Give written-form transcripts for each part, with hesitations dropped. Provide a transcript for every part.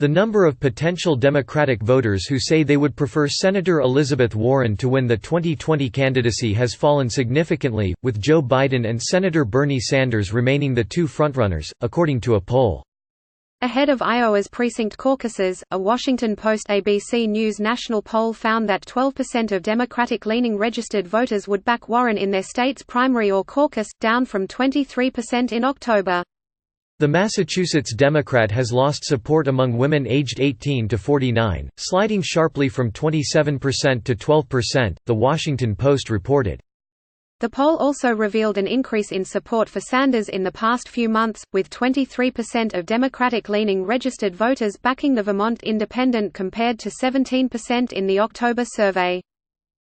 The number of potential Democratic voters who say they would prefer Senator Elizabeth Warren to win the 2020 candidacy has fallen significantly, with Joe Biden and Senator Bernie Sanders remaining the two frontrunners, according to a poll. Ahead of Iowa's precinct caucuses, a Washington Post-ABC News national poll found that 12% of Democratic-leaning registered voters would back Warren in their state's primary or caucus, down from 23% in October. The Massachusetts Democrat has lost support among women aged 18 to 49, sliding sharply from 27% to 12%, The Washington Post reported. The poll also revealed an increase in support for Sanders in the past few months, with 23% of Democratic-leaning registered voters backing the Vermont Independent compared to 17% in the October survey.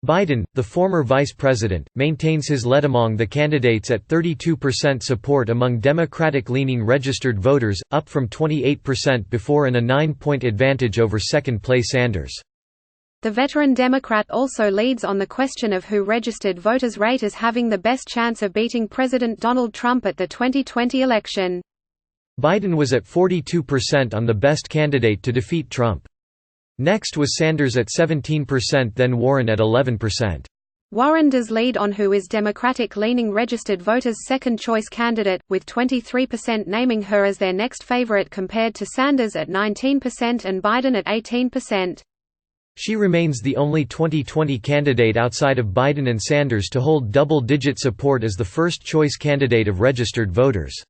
Biden, the former vice president, maintains his lead among the candidates at 32% support among Democratic-leaning registered voters, up from 28% before and a 9-point advantage over second-place Sanders. The veteran Democrat also leads on the question of who registered voters rate as having the best chance of beating President Donald Trump at the 2020 election. Biden was at 42% on the best candidate to defeat Trump. Next was Sanders at 17%, then Warren at 11%. Warren does lead on who is Democratic-leaning registered voters' second-choice candidate, with 23% naming her as their next favorite compared to Sanders at 19% and Biden at 18%. She remains the only 2020 candidate outside of Biden and Sanders to hold double-digit support as the first-choice candidate of registered voters.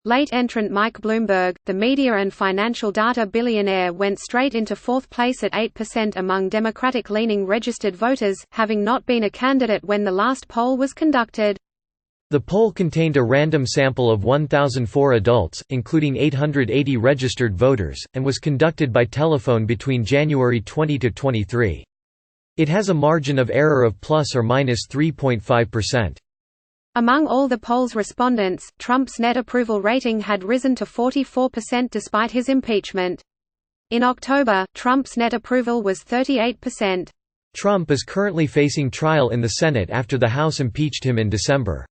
Late entrant Mike Bloomberg, the media and financial data billionaire, went straight into fourth place at 8% among Democratic-leaning registered voters, having not been a candidate when the last poll was conducted. The poll contained a random sample of 1,004 adults, including 880 registered voters, and was conducted by telephone between January 20 to 23. It has a margin of error of plus or minus 3.5%. Among all the poll's respondents, Trump's net approval rating had risen to 44% despite his impeachment. In October, Trump's net approval was 38%. Trump is currently facing trial in the Senate after the House impeached him in December.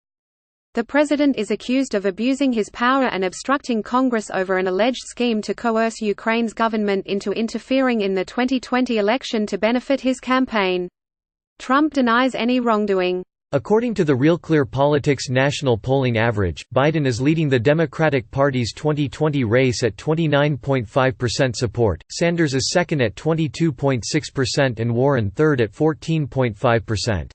The president is accused of abusing his power and obstructing Congress over an alleged scheme to coerce Ukraine's government into interfering in the 2020 election to benefit his campaign. Trump denies any wrongdoing. According to the Real Clear Politics national polling average, Biden is leading the Democratic Party's 2020 race at 29.5% support, Sanders is second at 22.6% and Warren third at 14.5%.